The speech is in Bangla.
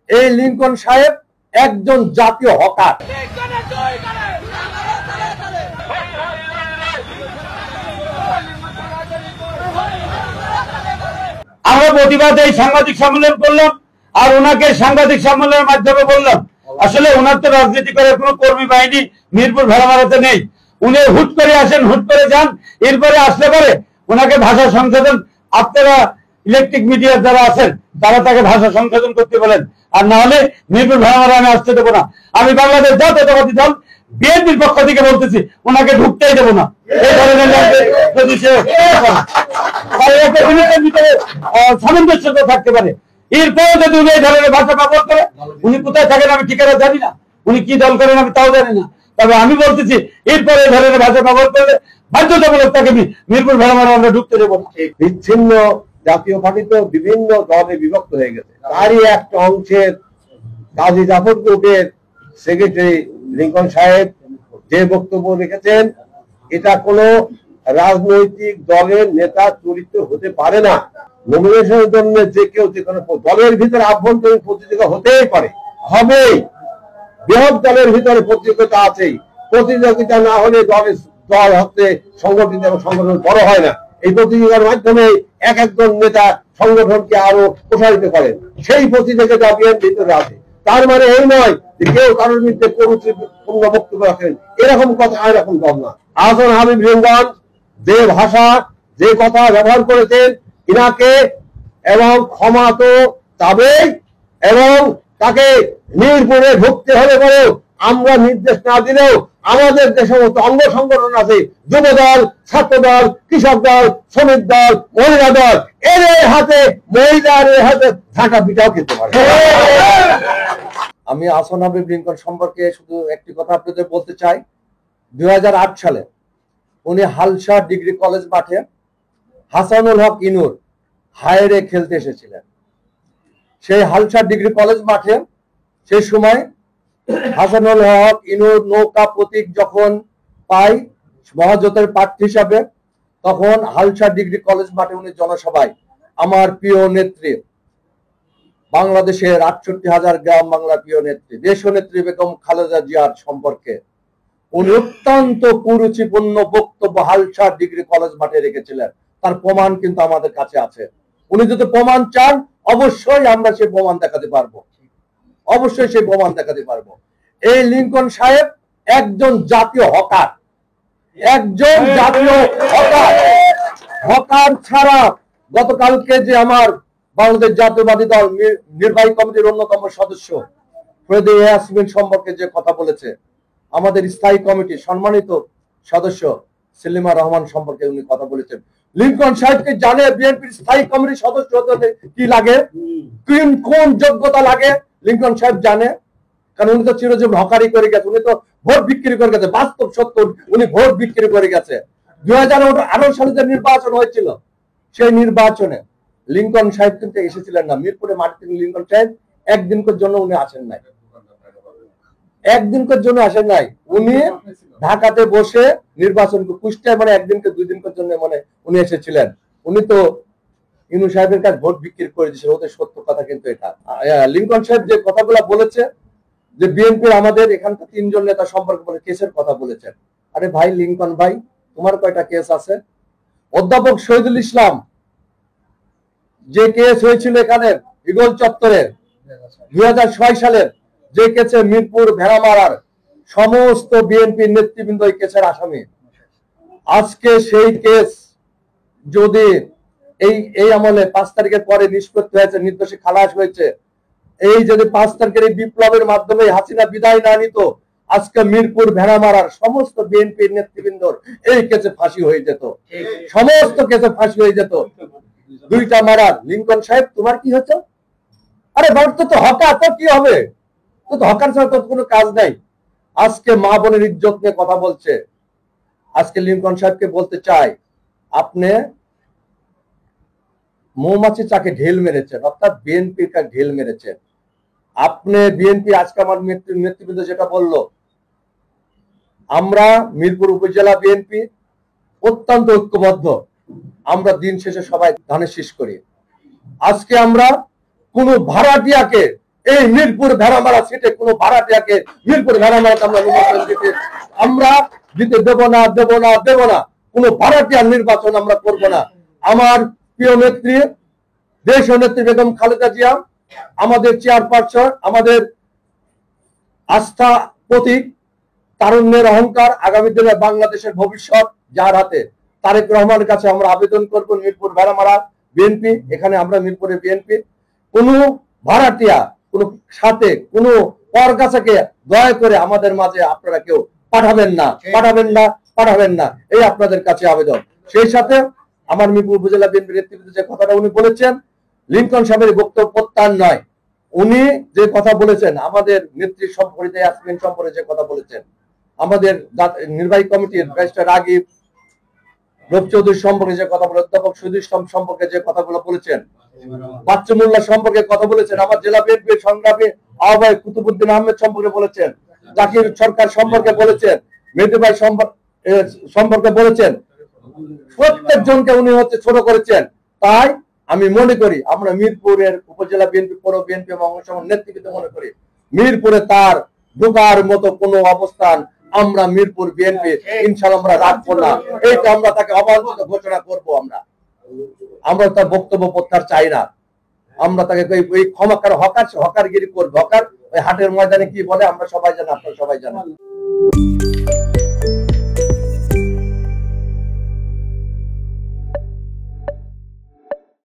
এই লিংকন সাহেব একজন জাতীয় হকার। আমরা প্রতিবাদে এই সাংবাদিক সম্মেলন করলাম, আর ওনাকে সাংবাদিক সম্মেলনের মাধ্যমে বললাম আসলে ওনার তো রাজনীতি করার কোনো কর্মী বাহিনী মিরপুর ভেড়ামারাতে নেই। উনি হুট করে আসেন, হুট করে যান, এরপরে আসলে পরে ওনাকে ভাষা সংশোধন, আপনারা ইলেকট্রিক মিডিয়ার যারা আছেন তারা তাকে ভাষা সংশোধন করতে বলেন, আর না হলে মিরপুর ভেড়ামারা আমি আসতে দেবো না। আমি বাংলাদেশ জাতীয়তাবাদী দল বিএনপির পক্ষ থেকে বলতেছি ওনাকে ঢুকতেই দেবো না। এই ধরনের যদি সে সামঞ্জস্য থাকতে পারে, এরপরে যদি উনি এই ধরনের ভাষা ব্যবহার করে, উনি কোথায় থাকেন আমি ঠিকানা জানি না, উনি কি দল করেন আমি তাও জানি না, তবে আমি বলতেছি এরপরে এই ধরনের ভাষা ব্যবহার করলে বাধ্যতামূলক তাকে মিরপুর ভেড়ামারা আমরা ঢুকতে দেবো না। বিচ্ছিন্ন জাতীয় পার্টি তো বিভিন্ন দলে বিভক্ত হয়ে গেছে, তারই একটা অংশের কাজী জাফর গ্রুপের সেক্রেটারি লিংকন সাহেব যে বক্তব্য রেখেছেন, এটা কোনো রাজনৈতিক দলের নেতা চরিত্র হতে পারে না। নমিনেশনের জন্য যে কেউ যে কোনো দলের ভিতরে আভ্যন্তরীণ প্রতিযোগিতা হতেই পারে, হবেই। বৃহৎ দলের ভিতরে প্রতিযোগিতা আছেই, প্রতিযোগিতা না হলে দল হতে সংগঠিত এবং সংগঠন বড় হয় না। এই প্রতিযোগিতার মাধ্যমে এক একজন নেতা সংগঠনকে আরো প্রসারিত করেন, সেই প্রতিযোগিতা বিএনপির ভিতরে আছে। তার মানে এই নয় যে কেউ কারোর বিরুদ্ধে পূর্ণ বক্তব্য রাখেন, এরকম কথা এরকম দল না। আহসান হাবিব রিঙ্গন যে ভাষা যে কথা ব্যবহার করেছেন ইনাকে, এবং ক্ষমা তো চাবেই, এবং তাকে মিরপুরে ঢুকতে হলে পরেও আমরা নির্দেশ না দিলেও আমাদের যে সমস্ত অঙ্গ সংগঠন আছে, যুব দল, ছাত্র দল, কৃষক দল, শ্রমিক দল, মহিলা দল, এর হাতে মহিলার হাতে ঝাঁটা পিটাও খেতে পারে। আমি আহসান হাবিব লিংকন সম্পর্কে শুধু একটি কথা আপনাদের বলতে চাই। 2008 সালে উনি হালসা ডিগ্রি কলেজ মাঠে হাসানুল হক ইনুর হায়রে খেলতে এসেছিলেন। সেই হালসা ডিগ্রি কলেজ মাঠে সেই সময় হাসানুল হক ইনুর নৌকা প্রতীক যখন পায় মহাজোটের প্রার্থী হিসাবে, তখন হালসা ডিগ্রি কলেজ মাঠে উনি জনসভায় আমার প্রিয় নেত্রী, বাংলাদেশের 68,000 গ্রাম বাংলা প্রিয় নেত্রী, দেশনেত্রী বেগম খালেদা জিয়ার সম্পর্কে উনি অত্যন্ত কুরুচিপূর্ণ বক্তব্য হালসা ডিগ্রি কলেজ মাঠে রেখেছিলেন। তার প্রমাণ কিন্তু আমাদের কাছে আছে। উনি যদি প্রমাণ চান অবশ্যই আমরা সেই প্রমাণ দেখাতে পারবো, অবশ্যই সেই প্রমাণ দেখাতে পারবো। এই লিংকন সাহেব একজন জাতীয় হকার, একজন জাতীয় হকার। হকার ছাড়া গতকালকে যে আমার বাংলাদেশ জাতীয়বাদী দল নির্বাহী কমিটির অন্যতম সদস্য ফ্রেদে ইয়াসমিন সম্পর্কে যে কথা বলেছে, আমাদের স্থায়ী কমিটির সম্মানিত সদস্য সেলিমা রহমান সম্পর্কে উনি কথা বলেছেন। লিংকন সাহেবকে জানে বিএনপির স্থায়ী কমিটির সদস্য হতে কি লাগে, কোন যোগ্যতা লাগে লিংকন সাহেব জানে, কারণ উনি তো চিরজীবন হকারি করে গেছে, উনি তো ভোট বিক্রি করে গেছে, বাস্তব সত্য উনি ভোট বিক্রি করে গেছে। 2018 সালে যে নির্বাচন হয়েছিল সেই নির্বাচনে লিংকন সাহেব কিন্তু এসেছিলেন না মিরপুরে মাটিতে। লিংকন সাহেব একদিনকার জন্য উনি আসেন নাই, একদিনকার জন্য আসেন নাই। উনি ঢাকাতে বসে নির্বাচন কুষ্টিয়ায় মানে একদিনকে দুই দিনকার জন্য মানে উনি এসেছিলেন। উনি তো ইনু সাহেবের কাছে ভোট বিক্রি করে দিয়েছে, ওদের সত্য কথা কিন্তু এটা। লিংকন সাহেব যে কথাগুলো বলেছে যে বিএনপির আমাদের এখানকার 3 জন নেতা সম্পর্কে বলে কেসের কথা বলেছেন। আরে ভাই লিংকন ভাই, তোমার কয়টা কেস আছে? অধ্যাপক শহীদুল ইসলাম যে কেস হয়েছিল এখানে ইগল চত্বরে 2006 সালের, যে কেসে মিরপুর ভেড়ামারার সমস্ত বিএনপির নেতৃবৃন্দ এই কেসের আসামি। আজকে সেই কেস যদি এই আমলে 5 তারিখের পরে নিষ্পত্তি হয়েছে, নির্দোষী খালাস হয়েছে, এই যদি 5 তারিখের এই বিপ্লবের মাধ্যমে হাসিনা বিদায় না নিত, আজকে মিরপুর ভেড়ামারার সমস্ত বিএনপির নেতৃবৃন্দর এই কেসে ফাঁসি হয়ে যেত, সমস্ত কেসে ফাঁসি হয়ে যেত। 2টা মারার। লিংকন সাহেব তোমার কি হচ্ছে? আরে ভারত তো হকার, তো কি হবে? তো হকার ছাড়া তো কোনো কাজ নাই। আজকে মা বোনের ইজ্জত নিয়ে কথা বলছে। আজকে লিংকন সাহেবকে বলতে চাই, আপনি মৌমাছি চাকে ঢেল মেরেছেন, অর্থাৎ বিএনপির কাছে ঢেল মেরেছেন। আপনি বিএনপি আজকে আমার নেতৃবৃন্দ যেটা বললো, আমরা মিরপুর উপজেলা বিএনপি অত্যন্ত ঐক্যবদ্ধ। আমরা দিন শেষে সবাই ধানের শীষ করি। আজকে আমরা কোন ভাড়াটিয়াকে এই মিরপুর ভেড়ামারা সিটে কোনো ভাড়াটিয়াকে মিরপুর ভেড়ামারাতে আমরা নির্বাচন দিতে দেব না। কোনো ভাড়াটিয়ার নির্বাচন আমরা করব না। আমার প্রিয় নেত্রী, দেশ নেত্রী বেগম খালেদা জিয়া আমাদের চেয়ারপারসন, আমাদের আস্থা প্রতীক, তারুণ্যের অহংকার, আগামী দিনে বাংলাদেশের ভবিষ্যৎ যার হাতে, তারেক রহমানের কাছে আমরা আবেদন করব মিরপুর ভেড়ামারা বিএনপি, এখানে আমরা মিরপুরের বিএনপি, কোন ভাড়াটিয়া কোন সাথে কোন পরগাছাকে দয়া করে আমাদের মাঝে আপনারা কেউ পাঠাবেন না, এই আপনাদের কাছে আবেদন। সেই সাথে আমার মিরপুর উপজেলা বিএনপির নেতৃত্বে যে কথাটা উনি বলেছেন, লিংকন সাহেবের বক্তব্য প্রত্যান নয়। উনি যে কথা বলেছেন আমাদের নেত্রী সম্পর্কে, ইয়াসমিন সম্পর্কে যে কথা বলেছেন, আমাদের নির্বাহী কমিটির ব্যারিস্টার রাগিব, রূপ চৌধুরী সম্পর্কে যে কথা বলে, অধ্যাপক সুধীর সম্পর্কে যে কথাগুলো বলেছেন, বাচ্চু মোল্লা সম্পর্কে কথা বলেছেন, আমার জেলা বিএনপির সংগ্রামী আহ্বায়ক কুতুবুদ্দিন আহমেদ সম্পর্কে বলেছেন, জাকির সরকার সম্পর্কে বলেছেন, মেহেদী ভাই সম্পর্কে বলেছেন, প্রত্যেকজনকে উনি ছোট করেছেন। তাই আমি মনে করি আমরা মিরপুরের উপজেলা বিএনপি, পৌর বিএনপি এবং নেতৃত্ব মনে করি মিরপুরে তার ঢোকার মতো কোনো অবস্থান আমরা মিরপুর বিএনপি ইনশাআল্লাহ আমরা রাখবো না। এইটা আমরা তাকে অবাঞ্ছিত ঘোষণা করবো। আমরা তার বক্তব্য প্রত্যাহার চাই না। আমরা তাকে ওই ক্ষমাকার হকারগিরি করবো। হকার ওই হাটের ময়দানে কি বলে আমরা সবাই জানি, আপনারা সবাই জানেন।